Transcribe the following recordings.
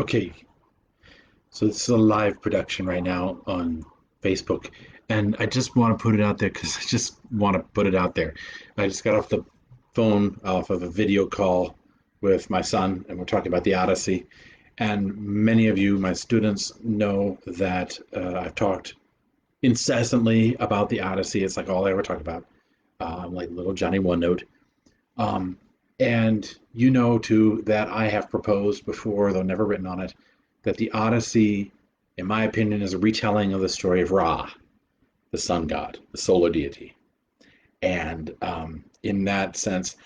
Okay, so this is a live production right now on Facebook, and I just want to put it out there because I just want to put it out there. I just got off the phone off of a video call with my son, and we're talking about the Odyssey. And many of you, my students, know that I've talked incessantly about the Odyssey. It's like all I ever talk about, like little Johnny One Note. Um, and you know too that I have proposed before, though never written on it, that the Odyssey, in my opinion, is a retelling of the story of Ra, the sun god, the solar deity. And in that sense,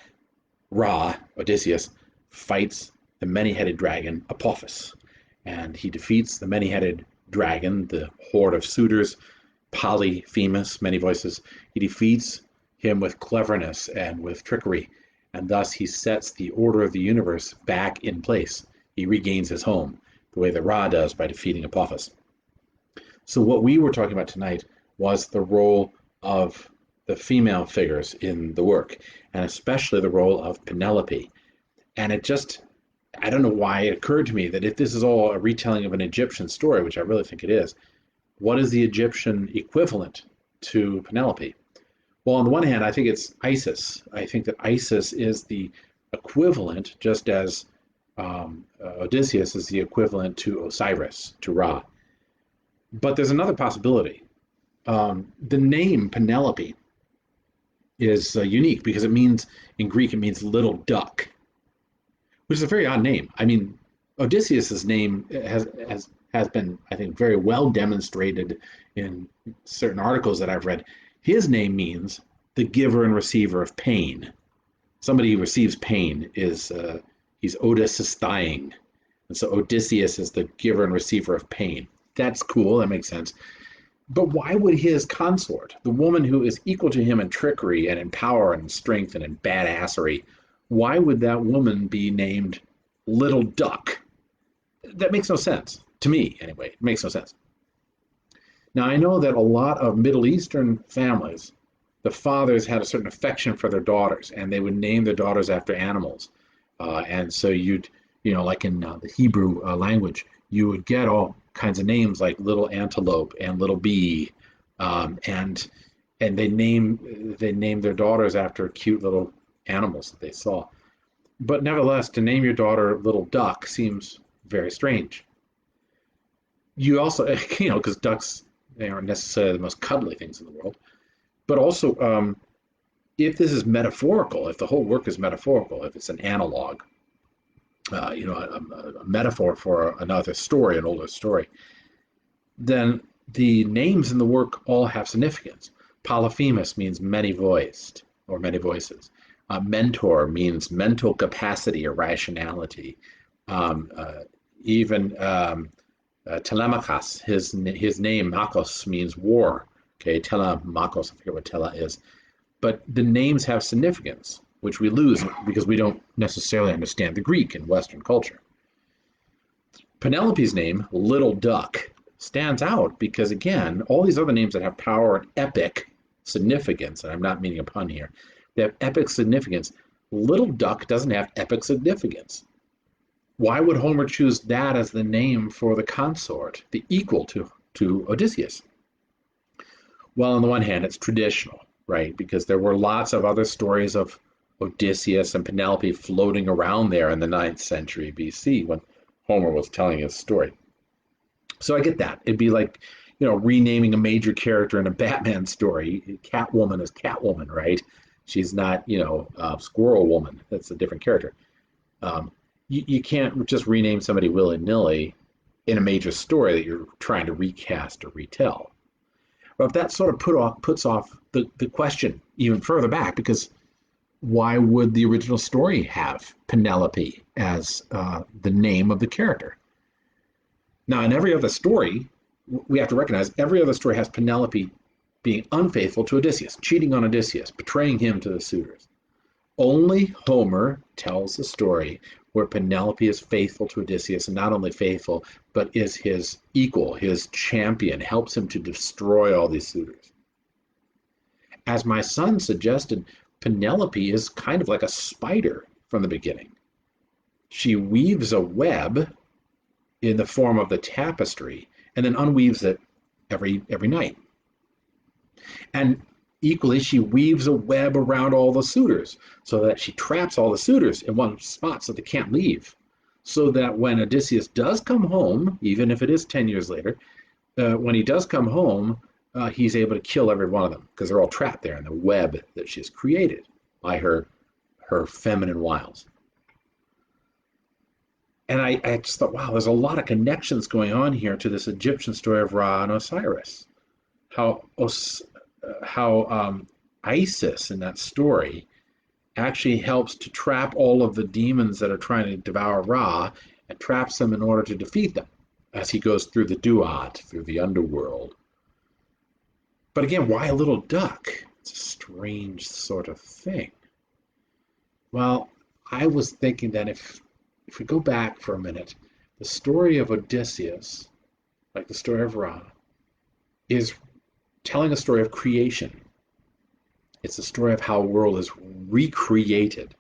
Ra, Odysseus, fights the many-headed dragon Apophis, and he defeats the many-headed dragon, the horde of suitors, Polyphemus, many voices. He defeats him with cleverness and with trickery, and thus he sets the order of the universe back in place. He regains his home, the way that Ra does by defeating Apophis. So what we were talking about tonight was the role of the female figures in the work, and especially the role of Penelope. And it just, I don't know why it occurred to me that if this is all a retelling of an Egyptian story, which I really think it is, what is the Egyptian equivalent to Penelope? Well, on the one hand, I think it's Isis. I think that Isis is the equivalent, just as Odysseus is the equivalent to Osiris, to Ra. But there's another possibility. The name Penelope is unique because it means, in Greek, it means little duck, which is a very odd name. I mean, Odysseus's name has been, I think, very well demonstrated in certain articles that I've read. His name means the giver and receiver of pain. Somebody who receives pain is he's Odysseusing, and so Odysseus is the giver and receiver of pain. That's cool. That makes sense. But why would his consort, the woman who is equal to him in trickery and in power and in strength and in badassery, why would that woman be named Little Duck? That makes no sense. To me, anyway, it makes no sense. Now, I know that a lot of Middle Eastern families, the fathers had a certain affection for their daughters, and they would name their daughters after animals. And so like in the Hebrew language, you would get all kinds of names like little antelope and little bee, and they name their daughters after cute little animals that they saw. But nevertheless, to name your daughter Little Duck seems very strange. You also, because ducks, they aren't necessarily the most cuddly things in the world, but also if this is metaphorical, if the whole work is metaphorical, if it's an analog, a metaphor for another story, an older story, then the names in the work all have significance. Polyphemus means many voiced or many voices. Mentor means mental capacity or rationality. Um, uh, even Telemachus, his name Makos means war. Okay, Telemakos, I forget what Tele is, but the names have significance, which we lose because we don't necessarily understand the Greek in Western culture. Penelope's name, Little Duck, stands out because, again, all these other names that have power and epic significance, and I'm not meaning a pun here, they have epic significance. Little Duck doesn't have epic significance. Why would Homer choose that as the name for the consort, the equal to Odysseus? Well, on the one hand, it's traditional, right? Because there were lots of other stories of Odysseus and Penelope floating around there in the ninth century BC when Homer was telling his story. So I get that. It'd be like, renaming a major character in a Batman story. Catwoman is Catwoman, right? She's not, Squirrel Woman. That's a different character. Um, you can't just rename somebody willy-nilly in a major story that you're trying to recast or retell. But that sort of puts off the question even further back, because why would the original story have Penelope as the name of the character? Now, in every other story, we have to recognize every other story has Penelope being unfaithful to Odysseus, cheating on Odysseus, betraying him to the suitors. Only Homer tells a story where Penelope is faithful to Odysseus, and not only faithful, but is his equal, his champion, helps him to destroy all these suitors. As my son suggested, Penelope is kind of like a spider from the beginning. She weaves a web in the form of the tapestry and then unweaves it every night. And equally, she weaves a web around all the suitors so that she traps all the suitors in one spot so they can't leave. So that when Odysseus does come home, even if it is 10 years later, when he does come home, he's able to kill every one of them because they're all trapped there in the web that she's created by her feminine wiles. And I just thought, wow, there's a lot of connections going on here to this Egyptian story of Ra and Osiris. How Isis in that story actually helps to trap all of the demons that are trying to devour Ra and traps them in order to defeat them as he goes through the Duat, through the underworld. But again, why a little duck? It's a strange sort of thing. Well, I was thinking that if we go back for a minute, the story of Odysseus, like the story of Ra, is telling a story of creation. It's a story of how a world is recreated,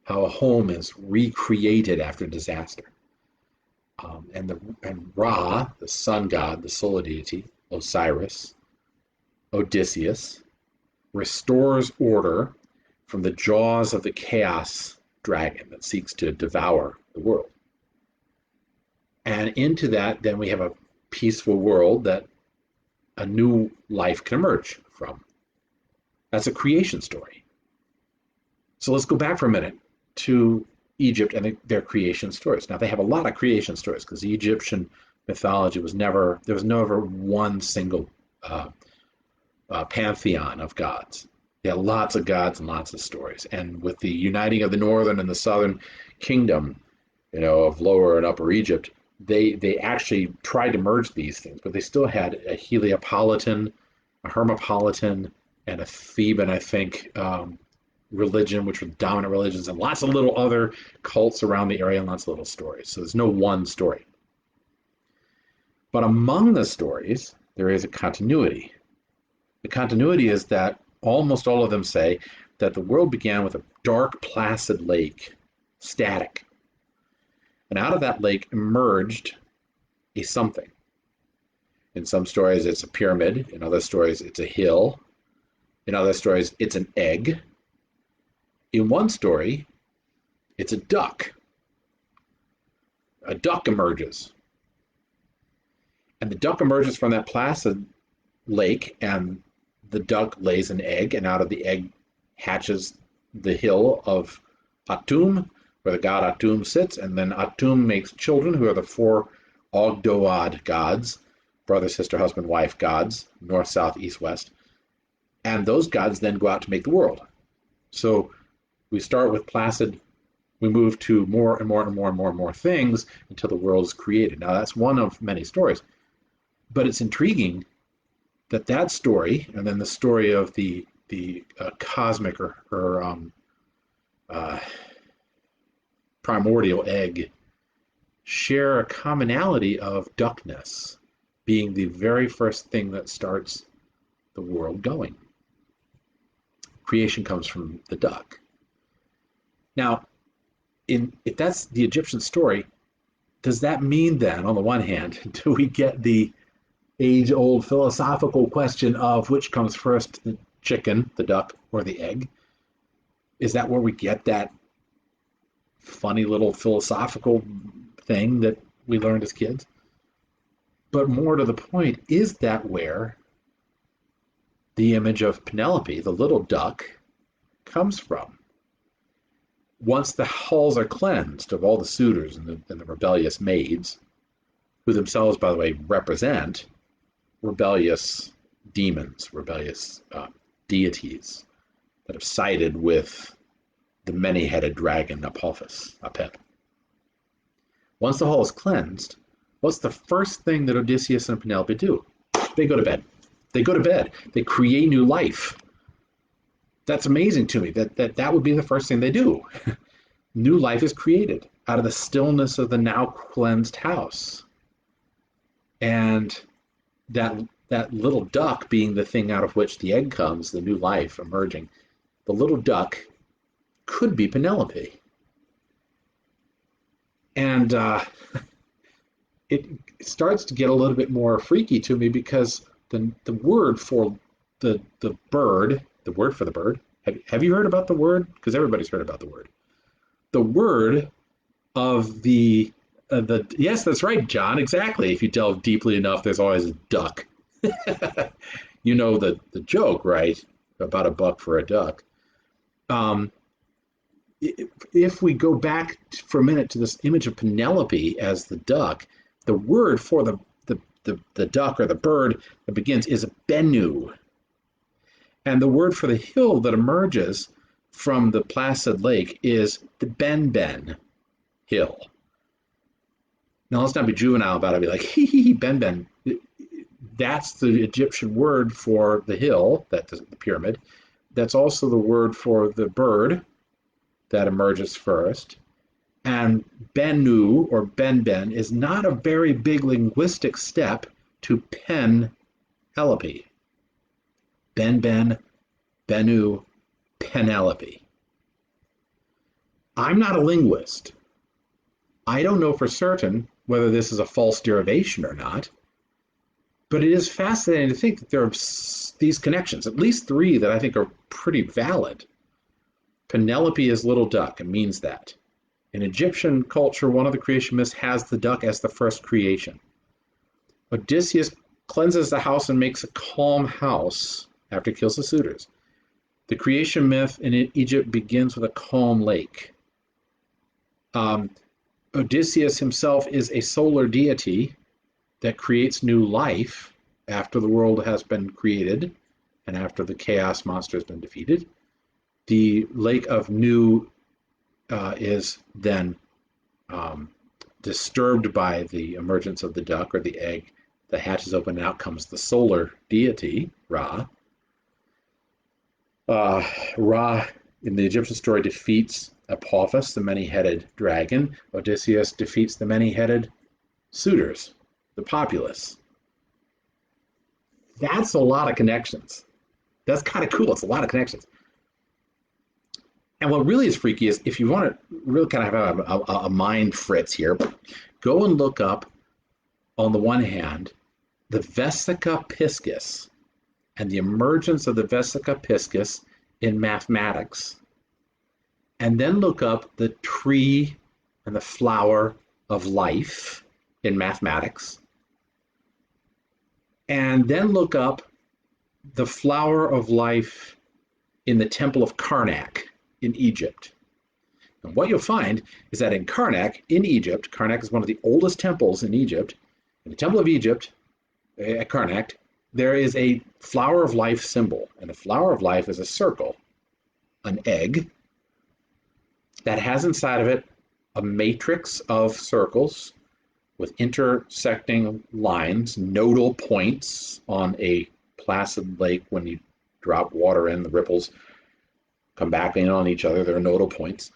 how a home is recreated after disaster. And Ra, the sun god, the solar deity, Osiris, Odysseus, restores order from the jaws of the chaos dragon that seeks to devour the world. And into that, then we have a peaceful world that a new life can emerge from. That's a creation story. So let's go back for a minute to Egypt and their creation stories. Now, they have a lot of creation stories because the Egyptian mythology there was never one single pantheon of gods. They had lots of gods and lots of stories. And with the uniting of the northern and the southern kingdom, of Lower and Upper Egypt, they actually tried to merge these things, but they still had a Heliopolitan, a Hermopolitan, and a Theban, I think, religion, which were dominant religions, and lots of little other cults around the area and lots of little stories. So there's no one story. But among the stories, there is a continuity. The continuity is that almost all of them say that the world began with a dark, placid lake, static. And out of that lake emerged a something. In some stories, it's a pyramid. In other stories, it's a hill. In other stories, it's an egg. In one story, it's a duck. A duck emerges. And the duck emerges from that placid lake, and the duck lays an egg, and out of the egg hatches the hill of Atum, where the god Atum sits, and then Atum makes children who are the four Ogdoad gods, brother, sister, husband, wife gods, north, south, east, west. And those gods then go out to make the world. So we start with placid, we move to more and more and more and more and more things until the world is created. Now that's one of many stories. But it's intriguing that story, and then the story of the cosmic or primordial egg, share a commonality of duckness being the very first thing that starts the world going. Creation comes from the duck. Now, if that's the Egyptian story, does that mean then, on the one hand, do we get the age-old philosophical question of which comes first, the chicken, the duck, or the egg? Is that where we get that funny little philosophical thing that we learned as kids? But more to the point, is that where the image of Penelope, the little duck, comes from? Once the halls are cleansed of all the suitors and the rebellious maids, who themselves, by the way, represent rebellious demons, rebellious deities that have sided with the many-headed dragon Apophis, Apep. Once the hall is cleansed, what's the first thing that Odysseus and Penelope do? They go to bed. They go to bed. They create new life. That's amazing to me, that would be the first thing they do. New life is created out of the stillness of the now cleansed house. And that little duck being the thing out of which the egg comes, the new life emerging, the little duck could be Penelope. And it starts to get a little bit more freaky to me because the word for the bird, the word for the bird, have you heard about the word? Because everybody's heard about the word. The word of the yes, that's right, John. Exactly. If you delve deeply enough, there's always a duck. You know the joke, right? About a buck for a duck. Um, if we go back for a minute to this image of Penelope as the duck, the word for the duck or the bird that begins is Bennu. And the word for the hill that emerges from the placid lake is the Ben Hill. Now, let's not be juvenile about it. Be like, hee hee hee, Ben. That's the Egyptian word for the hill, that's the pyramid. That's also the word for the bird that emerges first. And Bennu or Ben is not a very big linguistic step to Penelope. Ben, Bennu, Penelope. I'm not a linguist. I don't know for certain whether this is a false derivation or not, but it is fascinating to think that there are these connections, at least three that I think are pretty valid. Penelope is little duck, it means that. In Egyptian culture, one of the creation myths has the duck as the first creation. Odysseus cleanses the house and makes a calm house after he kills the suitors. The creation myth in Egypt begins with a calm lake. Odysseus himself is a solar deity that creates new life after the world has been created and after the chaos monster has been defeated. The lake of Nu is then disturbed by the emergence of the duck or the egg. The hatch is open and out comes the solar deity, Ra. Ra, in the Egyptian story, defeats Apophis, the many-headed dragon. Odysseus defeats the many-headed suitors, the populace. That's a lot of connections. That's kind of cool. It's a lot of connections. And what really is freaky is if you want to really kind of have a mind fritz here, go and look up, on the one hand, the Vesica Piscis and the emergence of the Vesica Piscis in mathematics. And then look up the tree and the flower of life in mathematics. And then look up the flower of life in the temple of Karnak in Egypt. And what you'll find is that in Karnak, in Egypt, Karnak is one of the oldest temples in Egypt. In the Temple of Egypt, at Karnak, there is a flower of life symbol. And the flower of life is a circle, an egg, that has inside of it a matrix of circles with intersecting lines, nodal points on a placid lake. When you drop water in, the ripples come back in on each other. There are nodal points.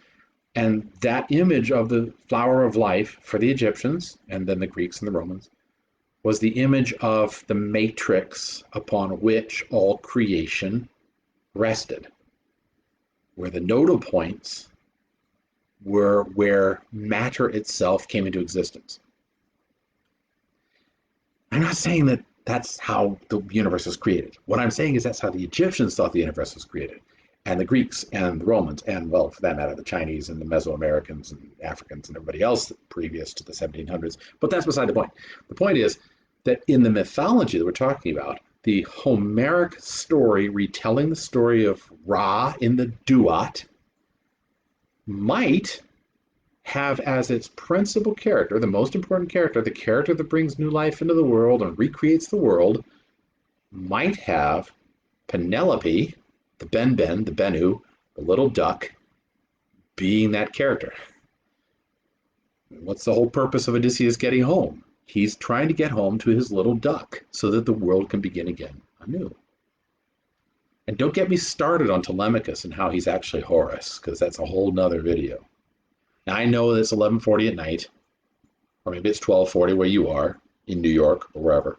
And that image of the flower of life for the Egyptians, and then the Greeks and the Romans, was the image of the matrix upon which all creation rested, where the nodal points were where matter itself came into existence. I'm not saying that that's how the universe was created. What I'm saying is that's how the Egyptians thought the universe was created, and the Greeks and the Romans, and, well, for that matter, the Chinese and the Mesoamericans and Africans and everybody else previous to the 1700s. But that's beside the point. The point is that in the mythology that we're talking about, the Homeric story retelling the story of Ra in the Duat might have as its principal character, the most important character, the character that brings new life into the world and recreates the world, might have Penelope, the the Bennu, the little duck, being that character. What's the whole purpose of Odysseus getting home? He's trying to get home to his little duck so that the world can begin again anew. And don't get me started on Telemachus and how he's actually Horus, because that's a whole nother video. Now, I know that it's 11:40 at night, or maybe it's 12:40 where you are, in New York or wherever.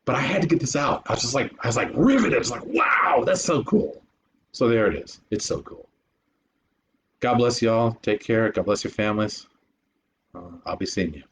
But I had to get this out. I was like riveted. I was like, wow, that's so cool. So there it is. It's so cool. God bless y'all. Take care. God bless your families. I'll be seeing you.